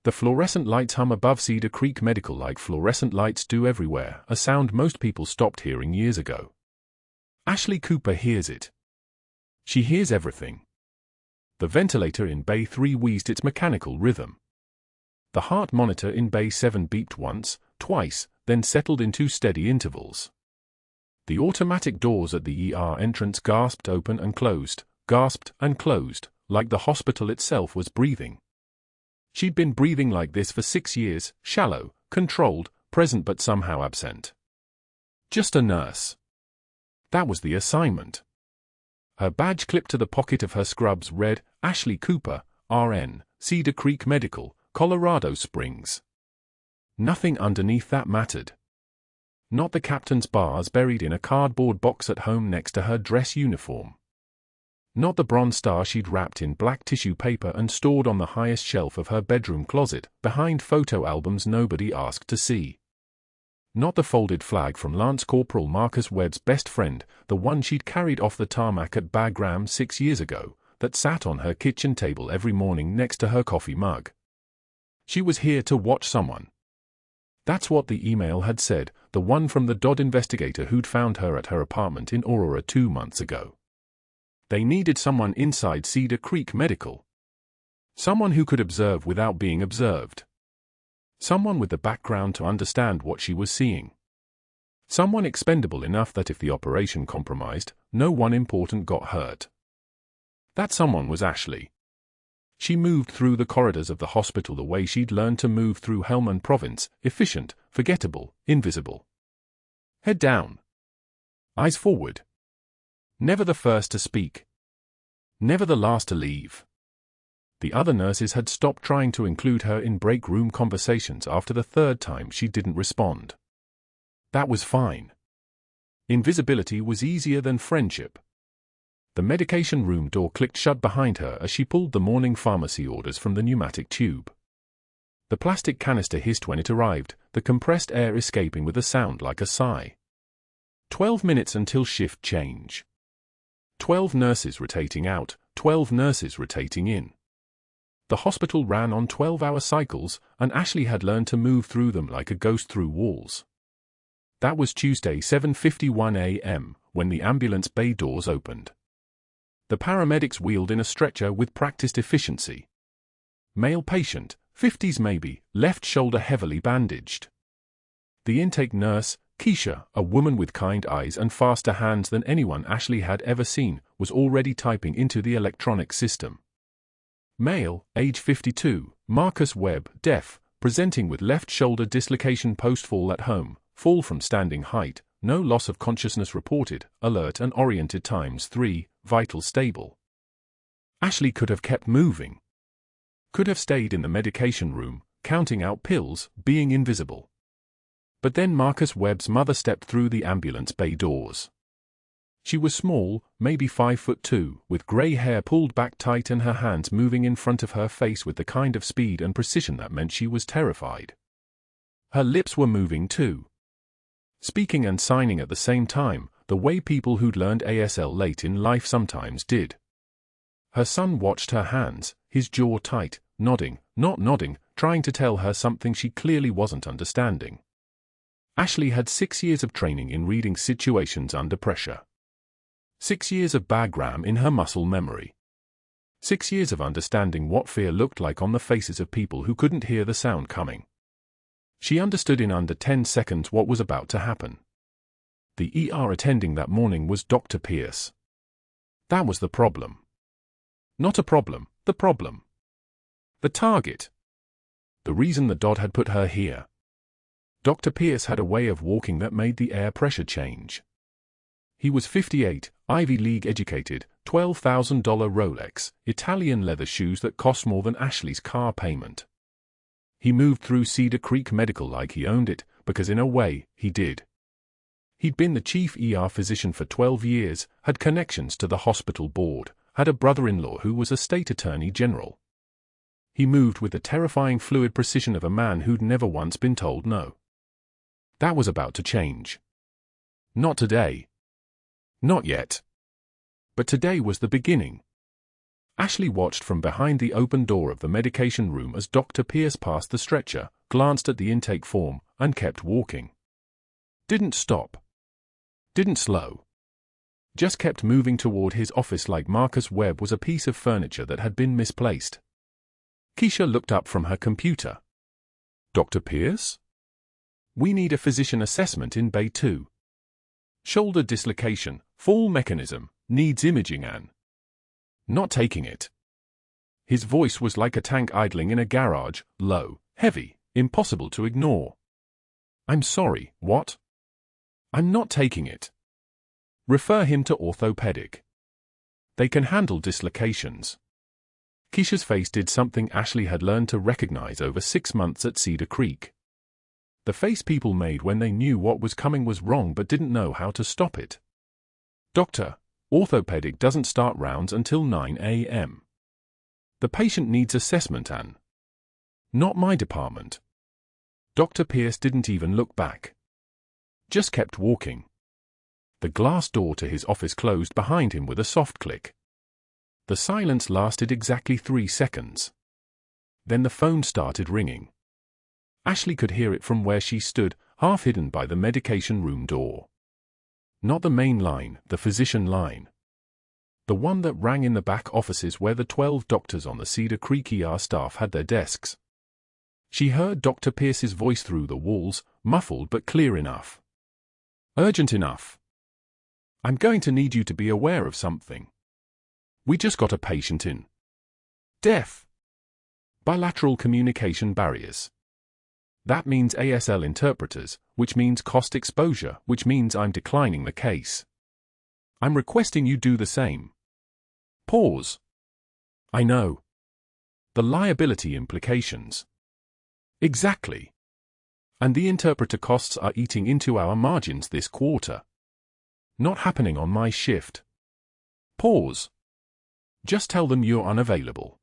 The fluorescent lights hum above Cedar Creek Medical like fluorescent lights do everywhere, a sound most people stopped hearing years ago. Ashley Cooper hears it. She hears everything. The ventilator in Bay 3 wheezed its mechanical rhythm. The heart monitor in Bay 7 beeped once, twice, then settled into steady intervals. The automatic doors at the ER entrance gasped open and closed, like the hospital itself was breathing. She'd been breathing like this for 6 years, shallow, controlled, present but somehow absent. Just a nurse. That was the assignment. Her badge clipped to the pocket of her scrubs read, Ashley Cooper, RN, Cedar Creek Medical, Colorado Springs. Nothing underneath that mattered. Not the captain's bars buried in a cardboard box at home next to her dress uniform. Not the bronze star she'd wrapped in black tissue paper and stored on the highest shelf of her bedroom closet, behind photo albums nobody asked to see. Not the folded flag from Lance Corporal Marcus Webb's best friend, the one she'd carried off the tarmac at Bagram 6 years ago, that sat on her kitchen table every morning next to her coffee mug. She was here to watch someone. That's what the email had said, the one from the Dodd investigator who'd found her at her apartment in Aurora 2 months ago. They needed someone inside Cedar Creek Medical. Someone who could observe without being observed. Someone with the background to understand what she was seeing. Someone expendable enough that if the operation compromised, no one important got hurt. That someone was Ashley. She moved through the corridors of the hospital the way she'd learned to move through Helmand Province, efficient, forgettable, invisible. Head down. Eyes forward. Never the first to speak. Never the last to leave. The other nurses had stopped trying to include her in break room conversations after the 3rd time she didn't respond. That was fine. Invisibility was easier than friendship. The medication room door clicked shut behind her as she pulled the morning pharmacy orders from the pneumatic tube. The plastic canister hissed when it arrived, the compressed air escaping with a sound like a sigh. 12 minutes until shift change. 12 nurses rotating out, 12 nurses rotating in. The hospital ran on 12-hour cycles, and Ashley had learned to move through them like a ghost through walls. That was Tuesday 7:51 a.m., when the ambulance bay doors opened. The paramedics wheeled in a stretcher with practiced efficiency. Male patient, 50s maybe, left shoulder heavily bandaged. The intake nurse, Keisha, a woman with kind eyes and faster hands than anyone Ashley had ever seen, was already typing into the electronic system. Male, age 52, Marcus Webb, deaf, presenting with left shoulder dislocation post-fall at home, fall from standing height, no loss of consciousness reported, alert and oriented ×3, vital stable. Ashley could have kept moving. Could have stayed in the medication room, counting out pills, being invisible. But then Marcus Webb's mother stepped through the ambulance bay doors. She was small, maybe 5'2", with grey hair pulled back tight and her hands moving in front of her face with the kind of speed and precision that meant she was terrified. Her lips were moving too. Speaking and signing at the same time, the way people who'd learned ASL late in life sometimes did. Her son watched her hands, his jaw tight, nodding, not nodding, trying to tell her something she clearly wasn't understanding. Ashley had 6 years of training in reading situations under pressure. 6 years of Bagram in her muscle memory. 6 years of understanding what fear looked like on the faces of people who couldn't hear the sound coming. She understood in under 10 seconds what was about to happen. The ER attending that morning was Dr. Pierce. That was the problem. Not a problem, the problem. The target. The reason the Dodd had put her here. Dr. Pierce had a way of walking that made the air pressure change. He was 58, Ivy League educated, $12,000 Rolex, Italian leather shoes that cost more than Ashley's car payment. He moved through Cedar Creek Medical like he owned it, because in a way, he did. He'd been the chief ER physician for 12 years, had connections to the hospital board, had a brother-in-law who was a state attorney general. He moved with the terrifying fluid precision of a man who'd never once been told no. That was about to change. Not today. Not yet. But today was the beginning. Ashley watched from behind the open door of the medication room as Dr. Pierce passed the stretcher, glanced at the intake form, and kept walking. Didn't stop. Didn't slow. Just kept moving toward his office like Marcus Webb was a piece of furniture that had been misplaced. Keisha looked up from her computer. Dr. Pierce? We need a physician assessment in Bay 2. Shoulder dislocation, fall mechanism, needs imaging and... Not taking it. His voice was like a tank idling in a garage, low, heavy, impossible to ignore. I'm sorry, what? I'm not taking it. Refer him to orthopedic. They can handle dislocations. Keisha's face did something Ashley had learned to recognize over 6 months at Cedar Creek. The face people made when they knew what was coming was wrong but didn't know how to stop it. Doctor, orthopedic doesn't start rounds until 9 a.m. The patient needs assessment and... Not my department. Dr. Pierce didn't even look back. Just kept walking. The glass door to his office closed behind him with a soft click. The silence lasted exactly 3 seconds. Then the phone started ringing. Ashley could hear it from where she stood, half hidden by the medication room door. Not the main line, the physician line. The one that rang in the back offices where the 12 doctors on the Cedar Creek ER staff had their desks. She heard Dr. Pierce's voice through the walls, muffled but clear enough. Urgent enough. I'm going to need you to be aware of something. We just got a patient in. Deaf. Bilateral communication barriers. That means ASL interpreters, which means cost exposure, which means I'm declining the case. I'm requesting you do the same. Pause. I know. The liability implications. Exactly. And the interpreter costs are eating into our margins this quarter. Not happening on my shift. Pause. Just tell them you're unavailable.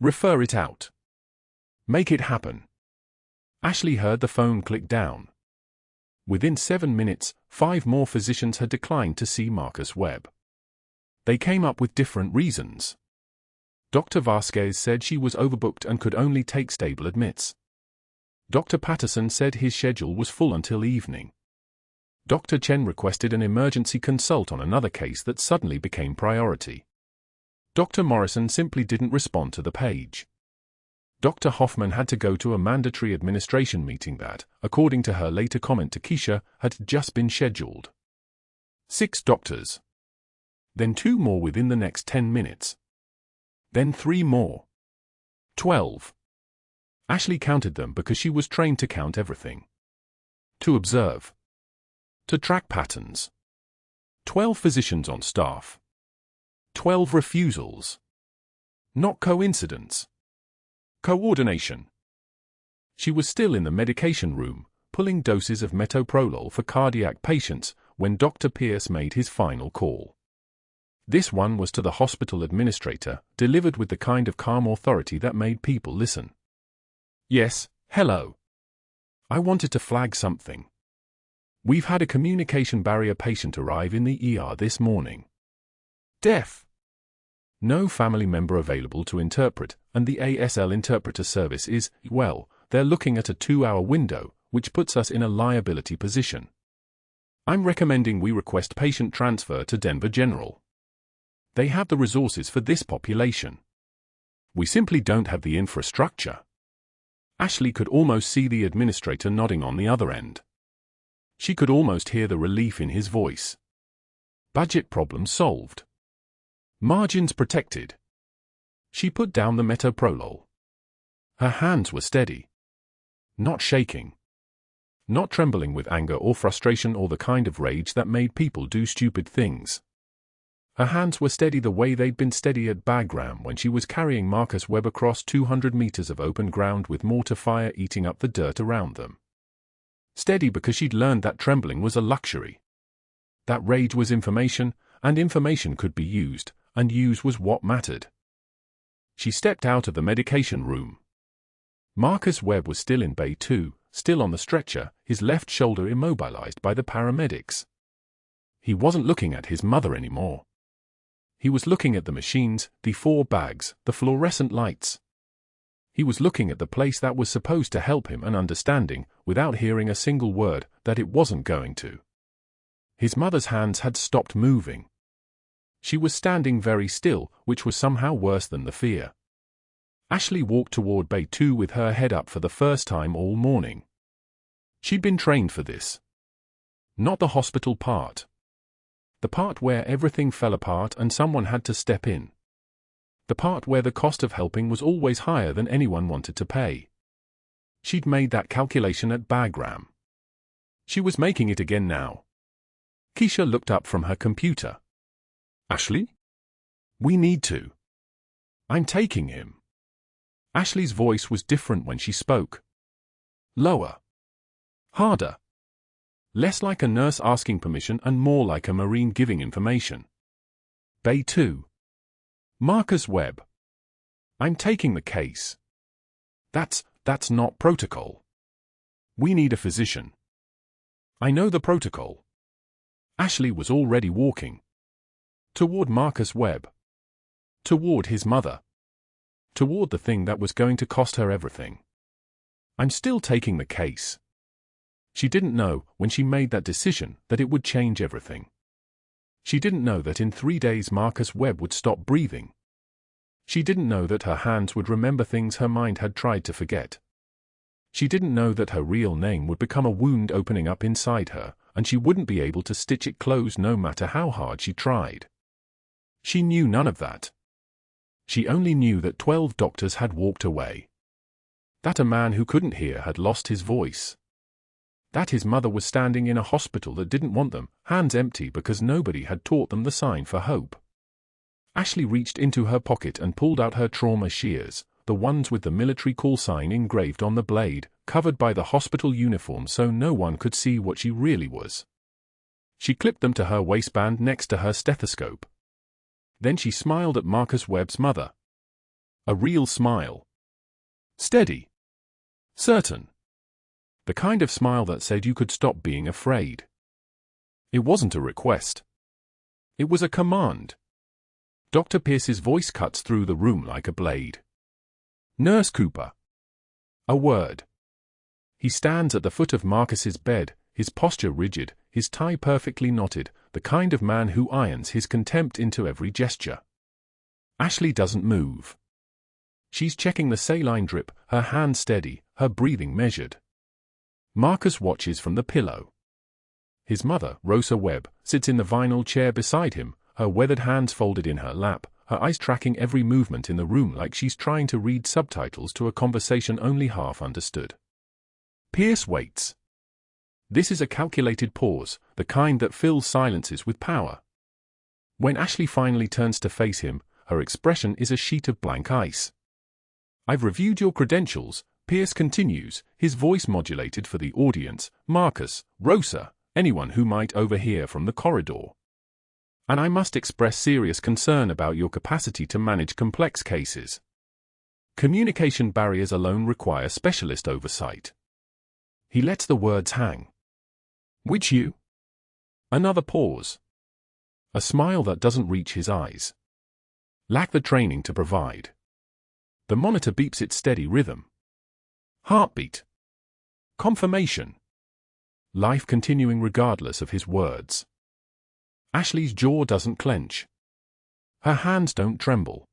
Refer it out. Make it happen. Ashley heard the phone click down. Within 7 minutes, 5 more physicians had declined to see Marcus Webb. They came up with different reasons. Dr. Vasquez said she was overbooked and could only take stable admits. Dr. Patterson said his schedule was full until evening. Dr. Chen requested an emergency consult on another case that suddenly became priority. Dr. Morrison simply didn't respond to the page. Dr. Hoffman had to go to a mandatory administration meeting that, according to her later comment to Keisha, had just been scheduled. 6 doctors. Then 2 more within the next 10 minutes. Then 3 more. 12. Ashley counted them because she was trained to count everything. To observe. To track patterns. 12 physicians on staff. 12 refusals. Not coincidence. Coordination. She was still in the medication room, pulling doses of metoprolol for cardiac patients, when Dr. Pierce made his final call. This one was to the hospital administrator, delivered with the kind of calm authority that made people listen. Yes, hello. I wanted to flag something. We've had a communication barrier patient arrive in the ER this morning. Deaf. No family member available to interpret, and the ASL interpreter service is, well, they're looking at a 2-hour window, which puts us in a liability position. I'm recommending we request patient transfer to Denver General. They have the resources for this population. We simply don't have the infrastructure. Ashley could almost see the administrator nodding on the other end. She could almost hear the relief in his voice. Budget problem solved. Margins protected. She put down the metoprolol. Her hands were steady. Not shaking. Not trembling with anger or frustration or the kind of rage that made people do stupid things. Her hands were steady the way they'd been steady at Bagram when she was carrying Marcus Webb across 200 meters of open ground with mortar fire eating up the dirt around them. Steady because she'd learned that trembling was a luxury. That rage was information, and information could be used, and use was what mattered. She stepped out of the medication room. Marcus Webb was still in Bay 2, still on the stretcher, his left shoulder immobilized by the paramedics. He wasn't looking at his mother anymore. He was looking at the machines, the 4 bags, the fluorescent lights. He was looking at the place that was supposed to help him and understanding, without hearing a single word, that it wasn't going to. His mother's hands had stopped moving. She was standing very still, which was somehow worse than the fear. Ashley walked toward Bay 2 with her head up for the first time all morning. She'd been trained for this. Not the hospital part. The part where everything fell apart and someone had to step in. The part where the cost of helping was always higher than anyone wanted to pay. She'd made that calculation at Bagram. She was making it again now. Keisha looked up from her computer. Ashley? We need to. I'm taking him. Ashley's voice was different when she spoke. Lower. Harder. Less like a nurse asking permission and more like a Marine giving information. Bay 2. Marcus Webb. I'm taking the case. That's not protocol. We need a physician. I know the protocol. Ashley was already walking. Toward Marcus Webb. Toward his mother. Toward the thing that was going to cost her everything. I'm still taking the case. She didn't know, when she made that decision, that it would change everything. She didn't know that in 3 days Marcus Webb would stop breathing. She didn't know that her hands would remember things her mind had tried to forget. She didn't know that her real name would become a wound opening up inside her, and she wouldn't be able to stitch it closed no matter how hard she tried. She knew none of that. She only knew that 12 doctors had walked away. That a man who couldn't hear had lost his voice. That his mother was standing in a hospital that didn't want them, hands empty because nobody had taught them the sign for hope. Ashley reached into her pocket and pulled out her trauma shears, the ones with the military call sign engraved on the blade, covered by the hospital uniform so no one could see what she really was. She clipped them to her waistband next to her stethoscope. Then she smiled at Marcus Webb's mother. A real smile. Steady. Certain. The kind of smile that said you could stop being afraid. It wasn't a request. It was a command. Dr. Pierce's voice cuts through the room like a blade. Nurse Cooper. A word. He stands at the foot of Marcus's bed, his posture rigid, his tie perfectly knotted, the kind of man who irons his contempt into every gesture. Ashley doesn't move. She's checking the saline drip, her hand steady, her breathing measured. Marcus watches from the pillow. His mother, Rosa Webb, sits in the vinyl chair beside him, her weathered hands folded in her lap, her eyes tracking every movement in the room like she's trying to read subtitles to a conversation only half understood. Pierce waits. This is a calculated pause, the kind that fills silences with power. When Ashley finally turns to face him, her expression is a sheet of blank ice. I've reviewed your credentials, Pierce continues, his voice modulated for the audience, Marcus, Rosa, anyone who might overhear from the corridor. And I must express serious concern about your capacity to manage complex cases. Communication barriers alone require specialist oversight. He lets the words hang. Which you? Another pause. A smile that doesn't reach his eyes. Lack the training to provide. The monitor beeps its steady rhythm. Heartbeat. Confirmation. Life continuing regardless of his words. Ashley's jaw doesn't clench. Her hands don't tremble.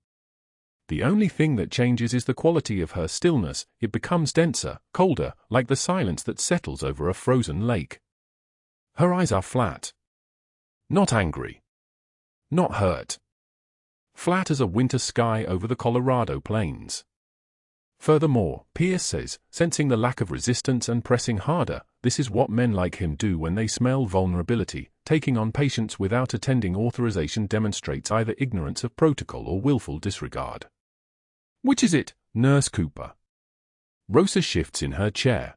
The only thing that changes is the quality of her stillness. It becomes denser, colder, like the silence that settles over a frozen lake. Her eyes are flat. Not angry. Not hurt. Flat as a winter sky over the Colorado plains. Furthermore, Pierce says, sensing the lack of resistance and pressing harder, this is what men like him do when they smell vulnerability. Taking on patients without attending authorization demonstrates either ignorance of protocol or willful disregard. Which is it, Nurse Cooper? Rosa shifts in her chair.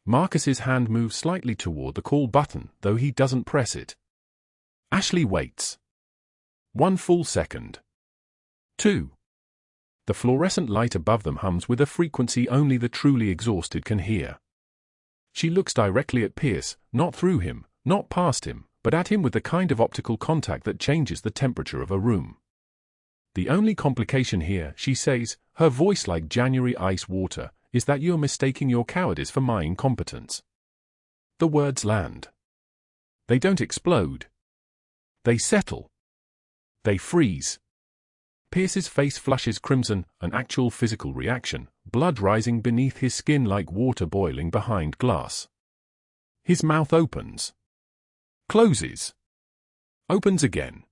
Marcus's hand moves slightly toward the call button, though he doesn't press it. Ashley waits. 1 full second. 2. The fluorescent light above them hums with a frequency only the truly exhausted can hear. She looks directly at Pierce, not through him, not past him, but at him with the kind of optical contact that changes the temperature of a room. The only complication here, she says, her voice like January ice water, is that you're mistaking your cowardice for my incompetence. The words land. They don't explode. They settle. They freeze. Pierce's face flushes crimson, an actual physical reaction, blood rising beneath his skin like water boiling behind glass. His mouth opens. Closes. Opens again.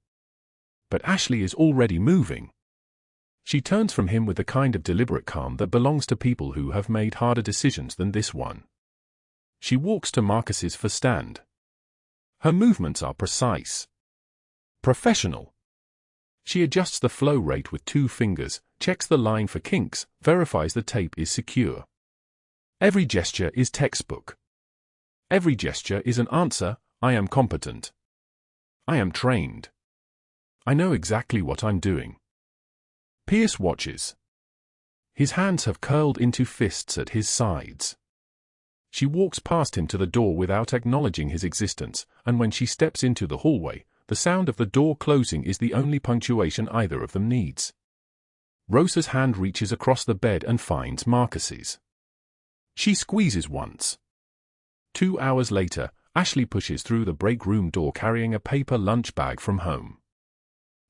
But Ashley is already moving. She turns from him with the kind of deliberate calm that belongs to people who have made harder decisions than this one. She walks to Marcus's for stand. Her movements are precise. Professional. She adjusts the flow rate with 2 fingers, checks the line for kinks, verifies the tape is secure. Every gesture is textbook. Every gesture is an answer, I am competent. I am trained. I know exactly what I'm doing. Pierce watches. His hands have curled into fists at his sides. She walks past him to the door without acknowledging his existence, and when she steps into the hallway, the sound of the door closing is the only punctuation either of them needs. Rosa's hand reaches across the bed and finds Marcus's. She squeezes once. 2 hours later, Ashley pushes through the break room door carrying a paper lunch bag from home.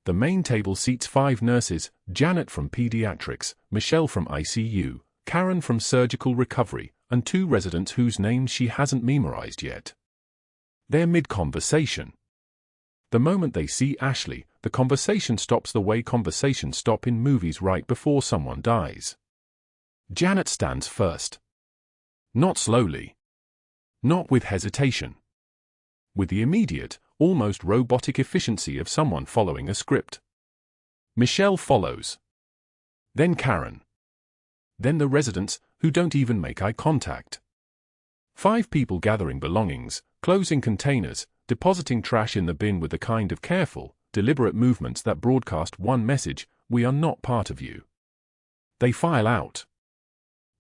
The main table seats 5 nurses, Janet from pediatrics, Michelle from ICU, Karen from surgical recovery, and 2 residents whose names she hasn't memorized yet. They're mid-conversation. The moment they see Ashley, the conversation stops the way conversations stop in movies right before someone dies. Janet stands first. Not slowly. Not with hesitation. With the immediate, almost robotic efficiency of someone following a script. Michelle follows. Then Karen. Then the residents, who don't even make eye contact. 5 people gathering belongings, closing containers, depositing trash in the bin with the kind of careful, deliberate movements that broadcast one message: we are not part of you. They file out.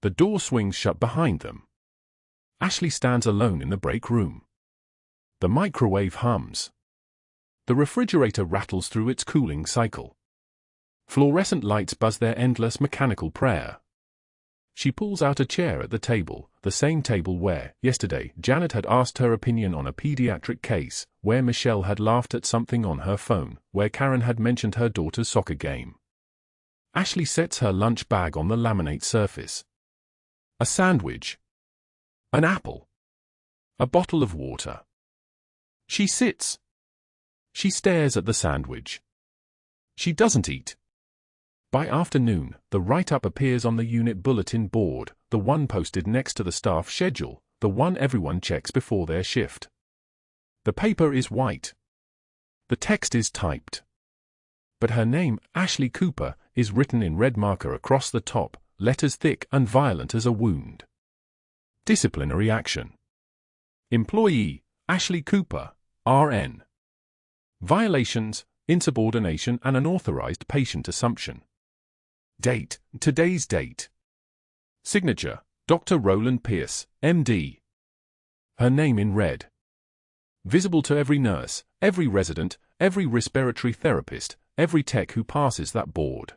The door swings shut behind them. Ashley stands alone in the break room. The microwave hums. The refrigerator rattles through its cooling cycle. Fluorescent lights buzz their endless mechanical prayer. She pulls out a chair at the table, the same table where, yesterday, Janet had asked her opinion on a pediatric case, where Michelle had laughed at something on her phone, where Karen had mentioned her daughter's soccer game. Ashley sets her lunch bag on the laminate surface. A sandwich. An apple. A bottle of water. She sits. She stares at the sandwich. She doesn't eat. By afternoon, the write-up appears on the unit bulletin board, the one posted next to the staff schedule, the one everyone checks before their shift. The paper is white. The text is typed. But her name, Ashley Cooper, is written in red marker across the top, letters thick and violent as a wound. Disciplinary action. Employee, Ashley Cooper, RN. Violations, insubordination and unauthorized patient assumption. Date, today's date. Signature, Dr. Roland Pierce, MD. Her name in red. Visible to every nurse, every resident, every respiratory therapist, every tech who passes that board.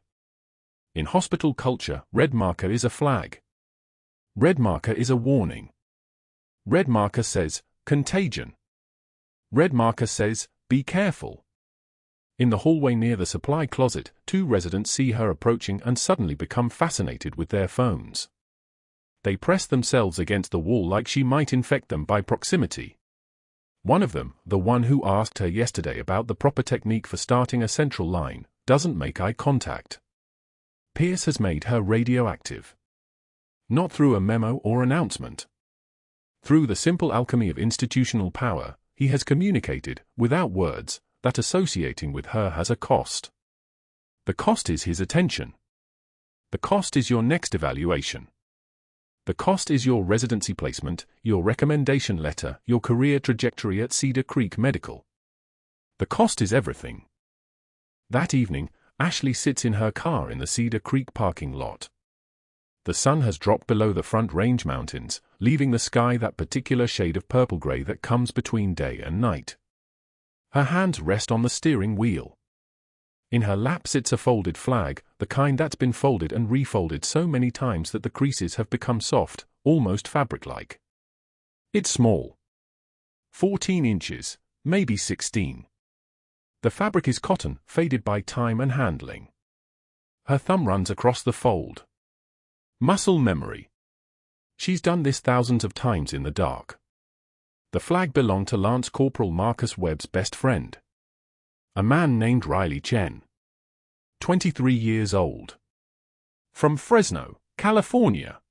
In hospital culture, red marker is a flag. Red marker is a warning. Red marker says, contagion. Red marker says, be careful. In the hallway near the supply closet, 2 residents see her approaching and suddenly become fascinated with their phones. They press themselves against the wall like she might infect them by proximity. One of them, the one who asked her yesterday about the proper technique for starting a central line, doesn't make eye contact. Pierce has made her radioactive. Not through a memo or announcement. Through the simple alchemy of institutional power, he has communicated, without words, that associating with her has a cost. The cost is his attention. The cost is your next evaluation. The cost is your residency placement, your recommendation letter, your career trajectory at Cedar Creek Medical. The cost is everything. That evening, Ashley sits in her car in the Cedar Creek parking lot. The sun has dropped below the Front Range Mountains, leaving the sky that particular shade of purple-gray that comes between day and night. Her hands rest on the steering wheel. In her lap sits a folded flag, the kind that's been folded and refolded so many times that the creases have become soft, almost fabric-like. It's small. 14 inches, maybe 16. The fabric is cotton, faded by time and handling. Her thumb runs across the fold. Muscle memory. She's done this thousands of times in the dark. The flag belonged to Lance Corporal Marcus Webb's best friend, a man named Riley Chen, 23 years old, from Fresno, California.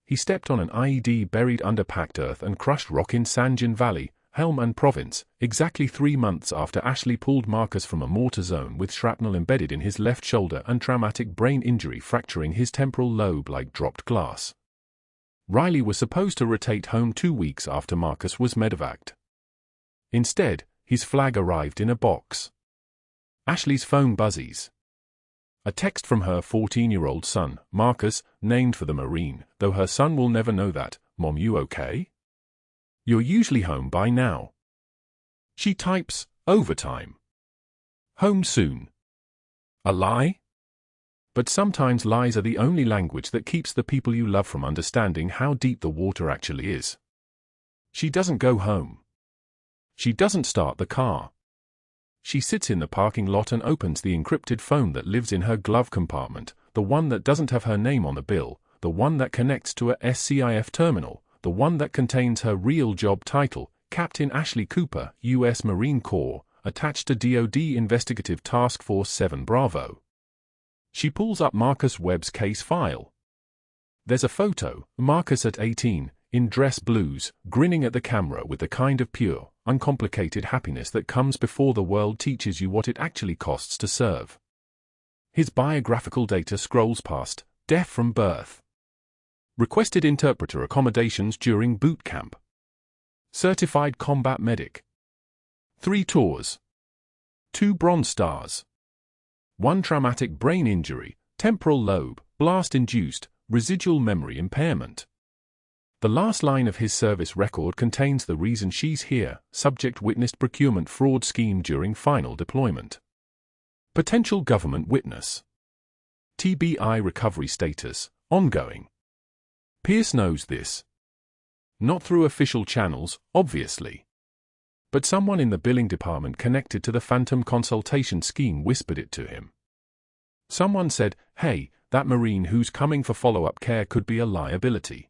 He stepped on an IED buried under packed earth and crushed rock in San Juan Valley, Helmand Province, exactly 3 months after Ashley pulled Marcus from a mortar zone with shrapnel embedded in his left shoulder and traumatic brain injury fracturing his temporal lobe like dropped glass. Riley was supposed to rotate home 2 weeks after Marcus was medevaced. Instead, his flag arrived in a box. Ashley's phone buzzes. A text from her 14-year-old son, Marcus, named for the Marine, though her son will never know that. "Mom, you okay? You're usually home by now." She types, "Overtime. Home soon." A lie? But sometimes lies are the only language that keeps the people you love from understanding how deep the water actually is. She doesn't go home. She doesn't start the car. She sits in the parking lot and opens the encrypted phone that lives in her glove compartment, the one that doesn't have her name on the bill, the one that connects to a SCIF terminal, the one that contains her real job title, Captain Ashley Cooper, U.S. Marine Corps, attached to DoD Investigative Task Force 7 Bravo. She pulls up Marcus Webb's case file. There's a photo, Marcus at 18, in dress blues, grinning at the camera with the kind of pure, uncomplicated happiness that comes before the world teaches you what it actually costs to serve. His biographical data scrolls past, deaf from birth. Requested interpreter accommodations during boot camp. Certified combat medic. 3 tours. 2 Bronze Stars. 1 traumatic brain injury, temporal lobe, blast-induced, residual memory impairment. The last line of his service record contains the reason she's here: subject witnessed procurement fraud scheme during final deployment. Potential government witness. TBI recovery status, ongoing. Pierce knows this. Not through official channels, obviously. But someone in the billing department connected to the Phantom consultation scheme whispered it to him. Someone said, "Hey, that Marine who's coming for follow-up care could be a liability."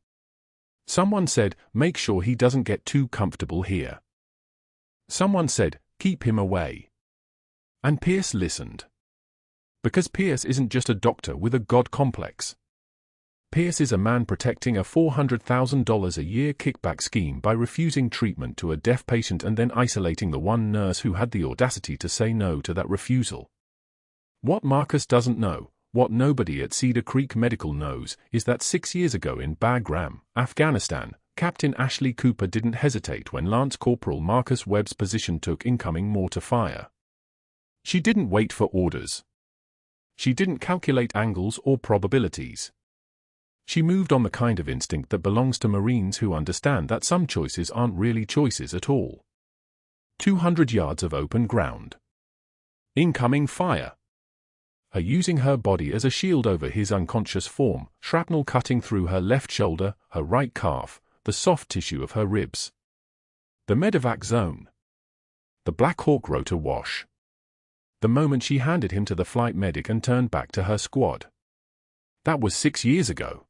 Someone said, "Make sure he doesn't get too comfortable here." Someone said, "Keep him away." And Pierce listened. Because Pierce isn't just a doctor with a God complex. Pierce is a man protecting a $400,000 a year kickback scheme by refusing treatment to a deaf patient and then isolating the one nurse who had the audacity to say no to that refusal. What Marcus doesn't know, what nobody at Cedar Creek Medical knows, is that 6 years ago in Bagram, Afghanistan, Captain Ashley Cooper didn't hesitate when Lance Corporal Marcus Webb's position took incoming mortar fire. She didn't wait for orders. She didn't calculate angles or probabilities. She moved on the kind of instinct that belongs to Marines who understand that some choices aren't really choices at all. 200 yards of open ground. Incoming fire. Her using her body as a shield over his unconscious form, shrapnel cutting through her left shoulder, her right calf, the soft tissue of her ribs. The medevac zone. The Black Hawk rotor wash. The moment she handed him to the flight medic and turned back to her squad. That was 6 years ago.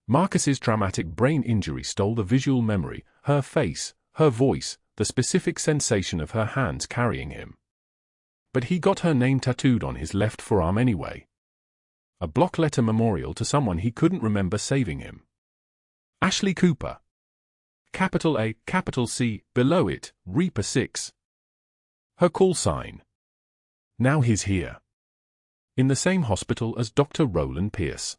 Marcus's traumatic brain injury stole the visual memory, her face, her voice, the specific sensation of her hands carrying him. But he got her name tattooed on his left forearm anyway. A block letter memorial to someone he couldn't remember saving him. Ashley Cooper. Capital A, capital C, below it, Reaper 6. Her call sign. Now he's here. In the same hospital as Dr. Roland Pierce.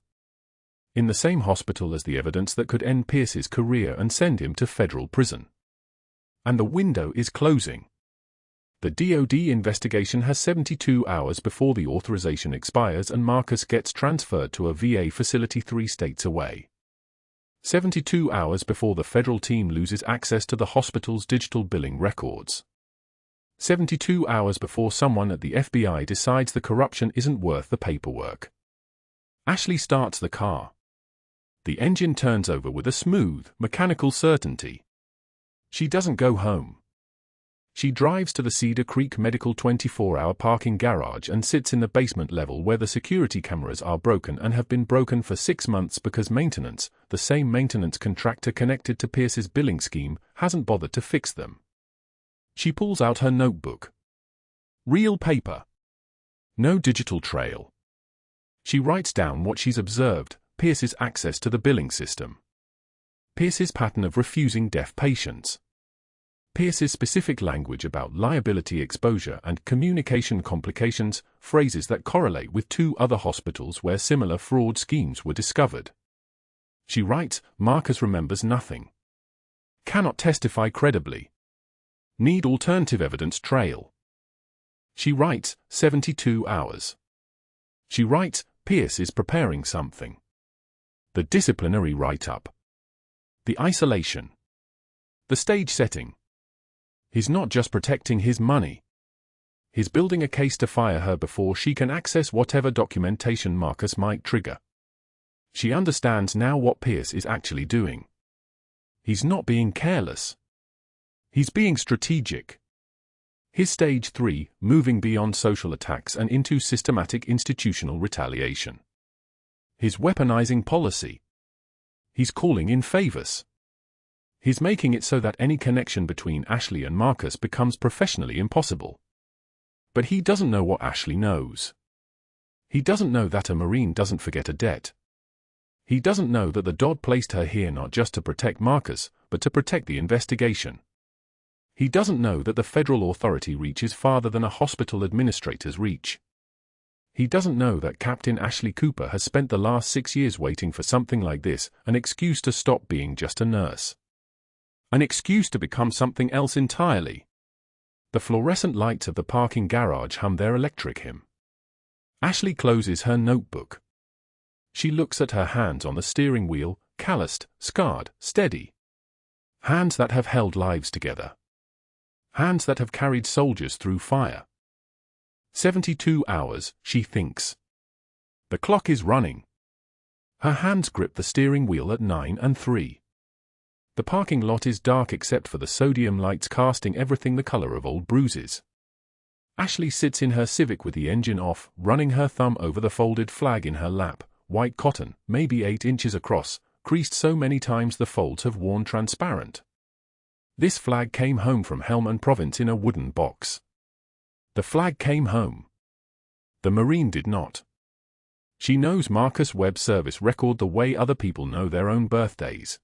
In the same hospital as the evidence that could end Pierce's career and send him to federal prison. And the window is closing. The DoD investigation has 72 hours before the authorization expires and Marcus gets transferred to a VA facility 3 states away. 72 hours before the federal team loses access to the hospital's digital billing records. 72 hours before someone at the FBI decides the corruption isn't worth the paperwork. Ashley starts the car. The engine turns over with a smooth, mechanical certainty. She doesn't go home. She drives to the Cedar Creek Medical 24-hour parking garage and sits in the basement level where the security cameras are broken and have been broken for 6 months because maintenance, the same maintenance contractor connected to Pierce's billing scheme, hasn't bothered to fix them. She pulls out her notebook. Real paper. No digital trail. She writes down what she's observed: Pierce's access to the billing system, Pierce's pattern of refusing deaf patients, Pierce's specific language about liability exposure and communication complications, phrases that correlate with 2 other hospitals where similar fraud schemes were discovered. She writes, Marcus remembers nothing. Cannot testify credibly. Need alternative evidence trail. She writes, 72 hours. She writes, Pierce is preparing something. The disciplinary write-up. The isolation. The stage setting. He's not just protecting his money. He's building a case to fire her before she can access whatever documentation Marcus might trigger. She understands now what Pierce is actually doing. He's not being careless. He's being strategic. His stage 3, moving beyond social attacks and into systematic institutional retaliation. His weaponizing policy. He's calling in favors. He's making it so that any connection between Ashley and Marcus becomes professionally impossible. But he doesn't know what Ashley knows. He doesn't know that a Marine doesn't forget a debt. He doesn't know that the Dodd placed her here not just to protect Marcus, but to protect the investigation. He doesn't know that the federal authority reaches farther than a hospital administrator's reach. He doesn't know that Captain Ashley Cooper has spent the last 6 years waiting for something like this, an excuse to stop being just a nurse. An excuse to become something else entirely. The fluorescent lights of the parking garage hum their electric hymn. Ashley closes her notebook. She looks at her hands on the steering wheel, calloused, scarred, steady. Hands that have held lives together. Hands that have carried soldiers through fire. 72 hours, she thinks. The clock is running. Her hands grip the steering wheel at 9:03. The parking lot is dark except for the sodium lights casting everything the color of old bruises. Ashley sits in her Civic with the engine off, running her thumb over the folded flag in her lap, white cotton, maybe 8 inches across, creased so many times the folds have worn transparent. This flag came home from Helmand Province in a wooden box. The flag came home. The Marine did not. She knows Marcus Webb's service record the way other people know their own birthdays.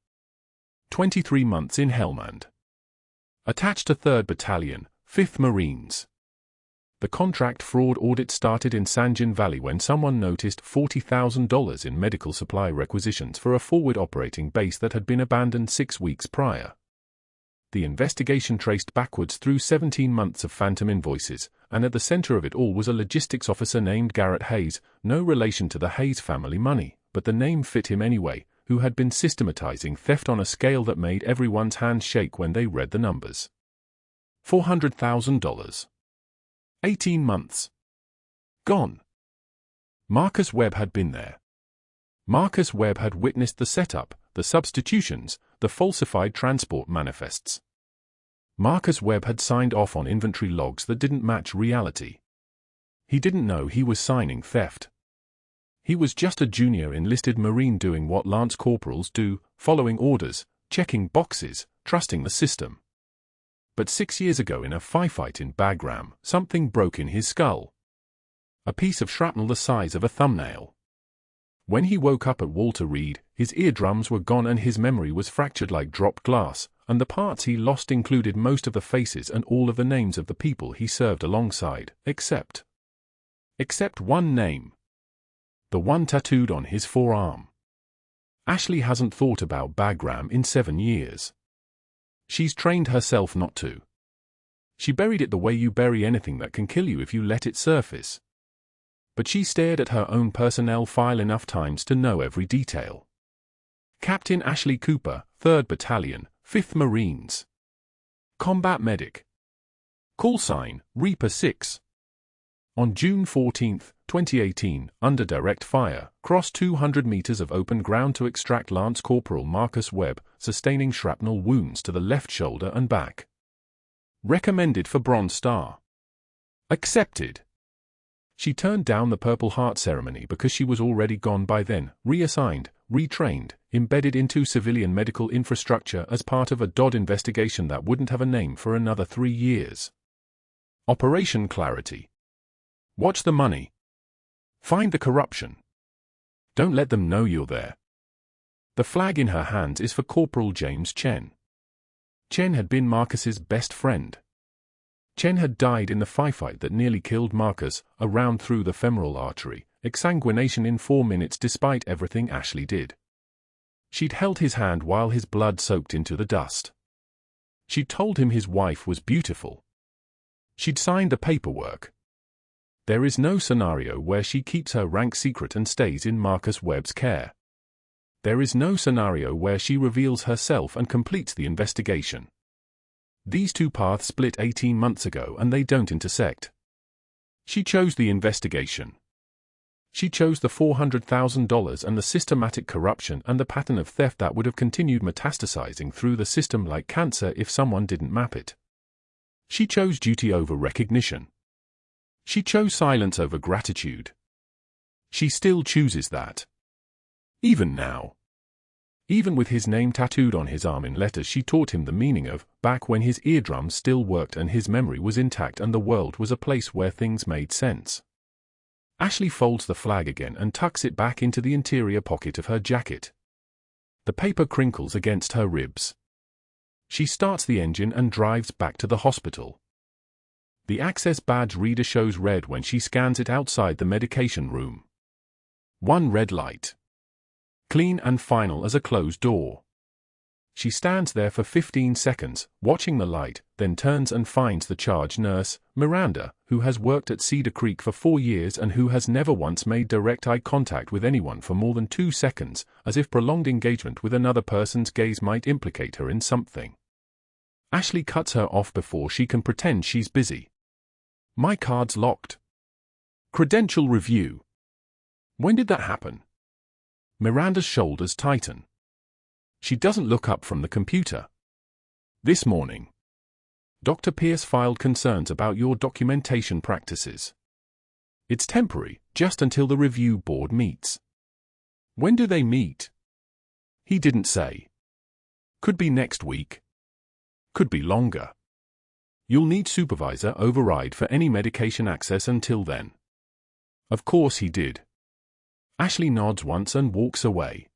23 months in Helmand. Attached to 3rd Battalion, 5th Marines. The contract fraud audit started in Sanjin Valley when someone noticed $40,000 in medical supply requisitions for a forward operating base that had been abandoned 6 weeks prior. The investigation traced backwards through 17 months of phantom invoices, and at the center of it all was a logistics officer named Garrett Hayes, no relation to the Hayes family money, but the name fit him anyway, who had been systematizing theft on a scale that made everyone's hands shake when they read the numbers. $400,000. 18 months. Gone. Marcus Webb had been there. Marcus Webb had witnessed the setup, the substitutions, the falsified transport manifests. Marcus Webb had signed off on inventory logs that didn't match reality. He didn't know he was signing theft. He was just a junior enlisted Marine doing what lance corporals do, following orders, checking boxes, trusting the system. But 6 years ago in a firefight in Bagram, something broke in his skull. A piece of shrapnel the size of a thumbnail. When he woke up at Walter Reed, his eardrums were gone and his memory was fractured like dropped glass, and the parts he lost included most of the faces and all of the names of the people he served alongside, except one name. The one tattooed on his forearm. Ashley hasn't thought about Bagram in 7 years. She's trained herself not to. She buried it the way you bury anything that can kill you if you let it surface. But she stared at her own personnel file enough times to know every detail. Captain Ashley Cooper, 3rd Battalion, 5th Marines. Combat medic. Call sign, Reaper 6. On June 14, 2018, under direct fire, crossed 200 meters of open ground to extract Lance Corporal Marcus Webb, sustaining shrapnel wounds to the left shoulder and back. Recommended for Bronze Star. Accepted. She turned down the Purple Heart ceremony because she was already gone by then, reassigned, retrained, embedded into civilian medical infrastructure as part of a DOD investigation that wouldn't have a name for another 3 years. Operation Clarity. Watch the money. Find the corruption. Don't let them know you're there. The flag in her hands is for Corporal James Chen. Chen had been Marcus's best friend. Chen had died in the firefight that nearly killed Marcus, a round through the femoral artery, exsanguination in 4 minutes despite everything Ashley did. She'd held his hand while his blood soaked into the dust. She'd told him his wife was beautiful. She'd signed the paperwork. There is no scenario where she keeps her rank secret and stays in Marcus Webb's care. There is no scenario where she reveals herself and completes the investigation. These two paths split 18 months ago and they don't intersect. She chose the investigation. She chose the $400,000 and the systematic corruption and the pattern of theft that would have continued metastasizing through the system like cancer if someone didn't map it. She chose duty over recognition. She chose silence over gratitude. She still chooses that. Even now. Even with his name tattooed on his arm in letters she taught him the meaning of, back when his eardrums still worked and his memory was intact and the world was a place where things made sense. Ashley folds the flag again and tucks it back into the interior pocket of her jacket. The paper crinkles against her ribs. She starts the engine and drives back to the hospital. The access badge reader shows red when she scans it outside the medication room. One red light. Clean and final as a closed door. She stands there for 15 seconds, watching the light, then turns and finds the charge nurse, Miranda, who has worked at Cedar Creek for 4 years and who has never once made direct eye contact with anyone for more than 2 seconds, as if prolonged engagement with another person's gaze might implicate her in something. Ashley cuts her off before she can pretend she's busy. My card's locked. Credential review. When did that happen? Miranda's shoulders tighten. She doesn't look up from the computer. This morning. Dr. Pierce filed concerns about your documentation practices. It's temporary, just until the review board meets. When do they meet? He didn't say. Could be next week. Could be longer. You'll need supervisor override for any medication access until then. Of course he did. Ashley nods once and walks away.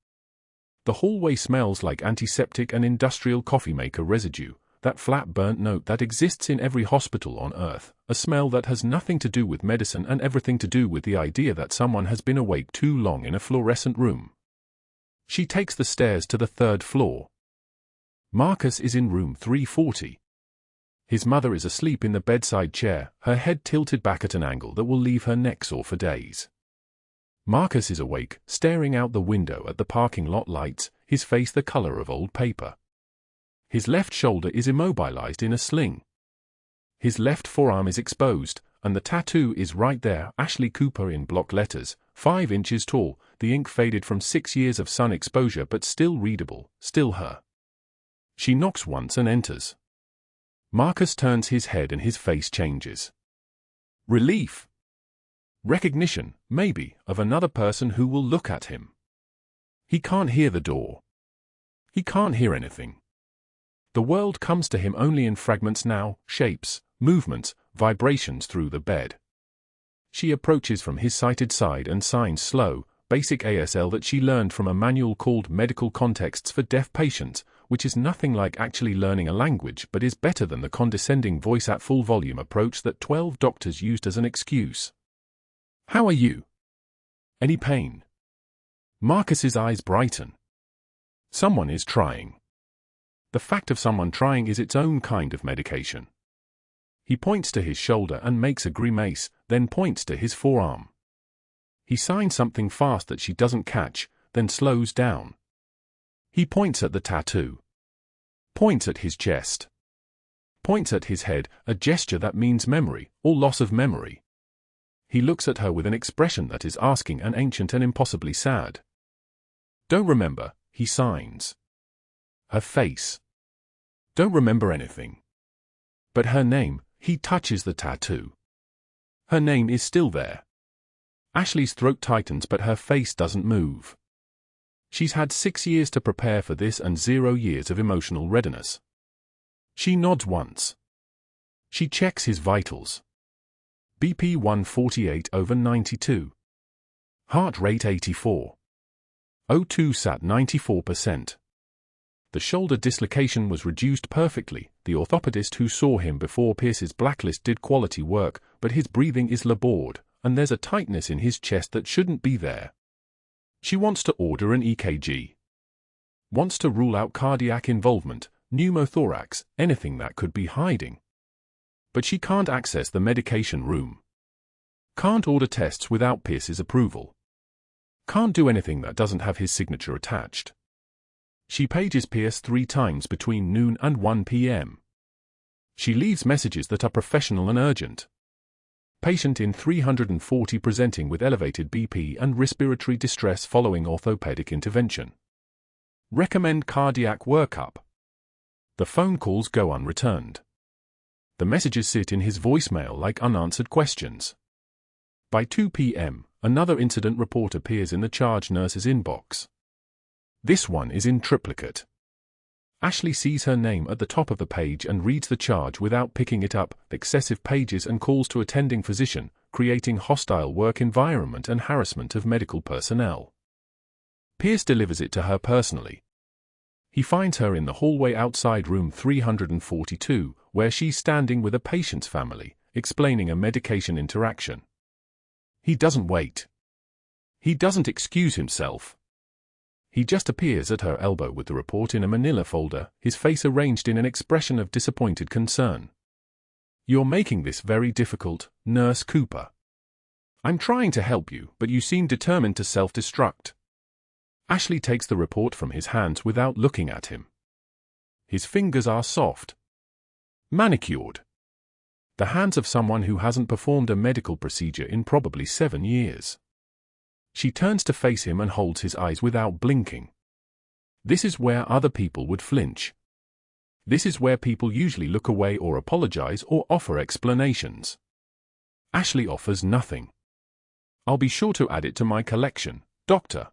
The hallway smells like antiseptic and industrial coffee maker residue, that flat burnt note that exists in every hospital on Earth, a smell that has nothing to do with medicine and everything to do with the idea that someone has been awake too long in a fluorescent room. She takes the stairs to the 3rd floor. Marcus is in room 340. His mother is asleep in the bedside chair, her head tilted back at an angle that will leave her neck sore for days. Marcus is awake, staring out the window at the parking lot lights, his face the color of old paper. His left shoulder is immobilized in a sling. His left forearm is exposed, and the tattoo is right there, Ashley Cooper in block letters, 5 inches tall, the ink faded from 6 years of sun exposure but still readable, still her. She knocks once and enters. Marcus turns his head and his face changes. Relief. Recognition, maybe, of another person who will look at him. He can't hear the door. He can't hear anything. The world comes to him only in fragments now, shapes, movements, vibrations through the bed. She approaches from his sighted side and signs slow, basic ASL that she learned from a manual called Medical Contexts for Deaf Patients, which is nothing like actually learning a language but is better than the condescending voice at full volume approach that 12 doctors used as an excuse. How are you? Any pain? Marcus's eyes brighten. Someone is trying. The fact of someone trying is its own kind of medication. He points to his shoulder and makes a grimace, then points to his forearm. He signs something fast that she doesn't catch, then slows down. He points at the tattoo. Points at his chest. Points at his head, a gesture that means memory, or loss of memory. He looks at her with an expression that is asking and ancient and impossibly sad. Don't remember, he signs. Her face. Don't remember anything. But her name, he touches the tattoo. Her name is still there. Ashley's throat tightens but her face doesn't move. She's had 6 years to prepare for this and 0 years of emotional readiness. She nods once. She checks his vitals. BP 148/92. Heart rate 84. O2 sat 94%. The shoulder dislocation was reduced perfectly. The orthopedist who saw him before Pierce's blacklist did quality work, but his breathing is labored, and there's a tightness in his chest that shouldn't be there. She wants to order an EKG. Wants to rule out cardiac involvement, pneumothorax, anything that could be hiding. But she can't access the medication room. Can't order tests without Pierce's approval. Can't do anything that doesn't have his signature attached. She pages Pierce 3 times between noon and 1 p.m. She leaves messages that are professional and urgent. Patient in 340 presenting with elevated BP and respiratory distress following orthopedic intervention. Recommend cardiac workup. The phone calls go unreturned. The messages sit in his voicemail like unanswered questions. By 2 p.m., another incident report appears in the charge nurse's inbox. This one is in triplicate. Ashley sees her name at the top of the page and reads the charge without picking it up, excessive pages and calls to attending physician, creating hostile work environment and harassment of medical personnel. Pierce delivers it to her personally. He finds her in the hallway outside room 342, where she's standing with a patient's family, explaining a medication interaction. He doesn't wait. He doesn't excuse himself. He just appears at her elbow with the report in a manila folder, his face arranged in an expression of disappointed concern. You're making this very difficult, Nurse Cooper. I'm trying to help you, but you seem determined to self-destruct. Ashley takes the report from his hands without looking at him. His fingers are soft. Manicured. The hands of someone who hasn't performed a medical procedure in probably 7 years. She turns to face him and holds his eyes without blinking. This is where other people would flinch. This is where people usually look away or apologize or offer explanations. Ashley offers nothing. I'll be sure to add it to my collection, doctor.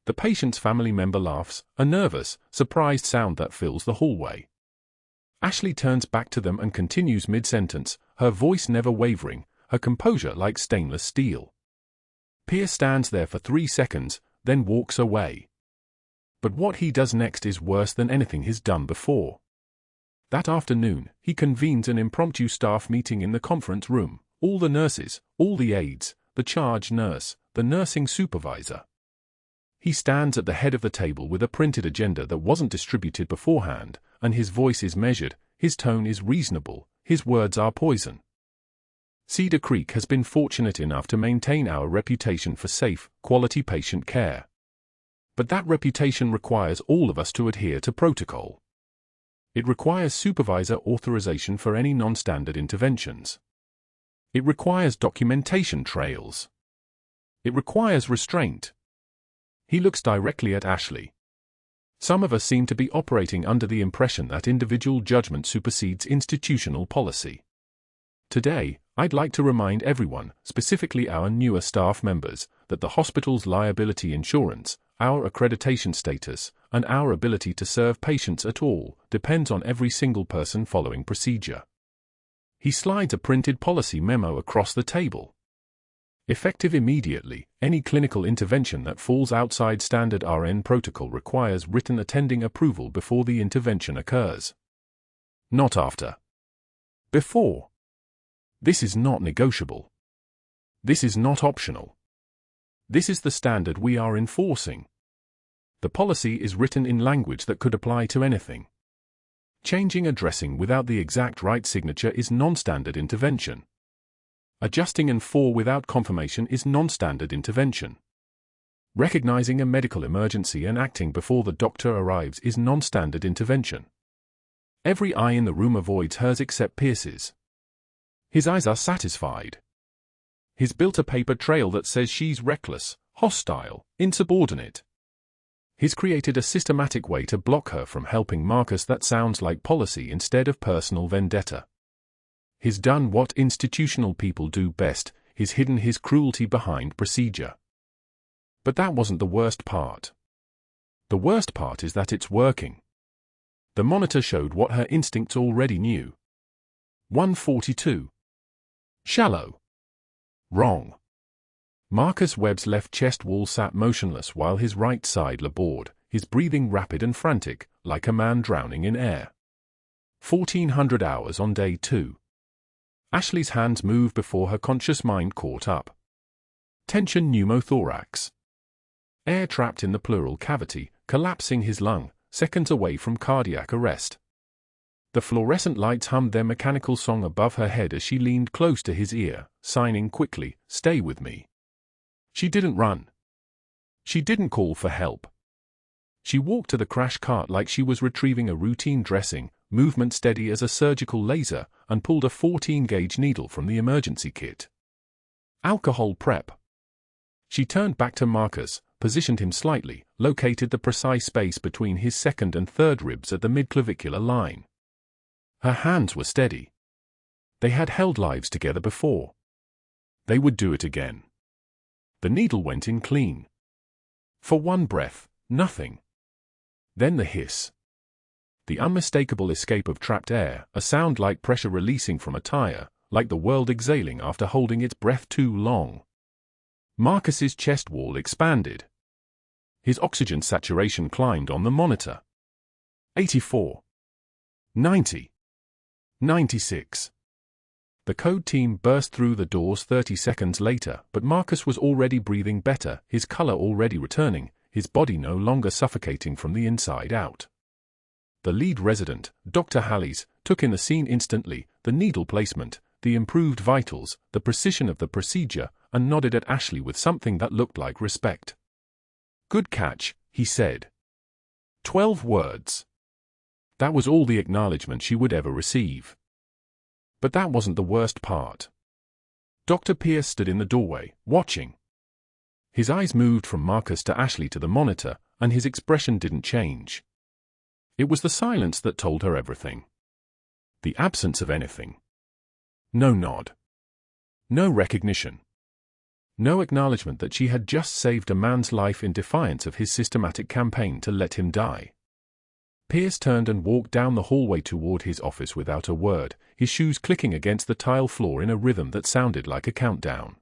The patient's family member laughs, a nervous, surprised sound that fills the hallway. Ashley turns back to them and continues mid-sentence, her voice never wavering, her composure like stainless steel. Pierce stands there for 3 seconds, then walks away. But what he does next is worse than anything he's done before. That afternoon, he convenes an impromptu staff meeting in the conference room, all the nurses, all the aides, the charge nurse, the nursing supervisor. He stands at the head of the table with a printed agenda that wasn't distributed beforehand, and his voice is measured, his tone is reasonable, his words are poison. Cedar Creek has been fortunate enough to maintain our reputation for safe, quality patient care. But that reputation requires all of us to adhere to protocol. It requires supervisor authorization for any non-standard interventions. It requires documentation trails. It requires restraint. He looks directly at Ashley. Some of us seem to be operating under the impression that individual judgment supersedes institutional policy. Today, I'd like to remind everyone, specifically our newer staff members, that the hospital's liability insurance, our accreditation status, and our ability to serve patients at all depends on every single person following procedure. He slides a printed policy memo across the table. Effective immediately, any clinical intervention that falls outside standard RN protocol requires written attending approval before the intervention occurs. Not after. Before. This is not negotiable. This is not optional. This is the standard we are enforcing. The policy is written in language that could apply to anything. Changing a dressing without the exact right signature is non-standard intervention. Adjusting an IV without confirmation is non-standard intervention. Recognizing a medical emergency and acting before the doctor arrives is non-standard intervention. Every eye in the room avoids hers except Pierce's. His eyes are satisfied. He's built a paper trail that says she's reckless, hostile, insubordinate. He's created a systematic way to block her from helping Marcus that sounds like policy instead of personal vendetta. He's done what institutional people do best, he's hidden his cruelty behind procedure. But that wasn't the worst part. The worst part is that it's working. The monitor showed what her instincts already knew. 142. Shallow. Wrong. Marcus Webb's left chest wall sat motionless while his right side labored, his breathing rapid and frantic, like a man drowning in air. 1400 hours on day 2. Ashley's hands moved before her conscious mind caught up. Tension pneumothorax. Air trapped in the pleural cavity, collapsing his lung, seconds away from cardiac arrest. The fluorescent lights hummed their mechanical song above her head as she leaned close to his ear, signing quickly, "Stay with me." She didn't run. She didn't call for help. She walked to the crash cart like she was retrieving a routine dressing, movement steady as a surgical laser, and pulled a 14-gauge needle from the emergency kit. Alcohol prep. She turned back to Marcus, positioned him slightly, located the precise space between his second and third ribs at the mid-clavicular line. Her hands were steady. They had held lives together before. They would do it again. The needle went in clean. For one breath, nothing. Then the hiss. The unmistakable escape of trapped air, a sound like pressure releasing from a tire, like the world exhaling after holding its breath too long. Marcus's chest wall expanded. His oxygen saturation climbed on the monitor. 84. 90. 96. The code team burst through the doors 30 seconds later, but Marcus was already breathing better, his color already returning, his body no longer suffocating from the inside out. The lead resident, Dr. Halleys, took in the scene instantly, the needle placement, the improved vitals, the precision of the procedure, and nodded at Ashley with something that looked like respect. "Good catch," he said. 12 words. That was all the acknowledgement she would ever receive. But that wasn't the worst part. Dr. Pierce stood in the doorway, watching. His eyes moved from Marcus to Ashley to the monitor, and his expression didn't change. It was the silence that told her everything. The absence of anything. No nod. No recognition. No acknowledgement that she had just saved a man's life in defiance of his systematic campaign to let him die. Pierce turned and walked down the hallway toward his office without a word, his shoes clicking against the tile floor in a rhythm that sounded like a countdown.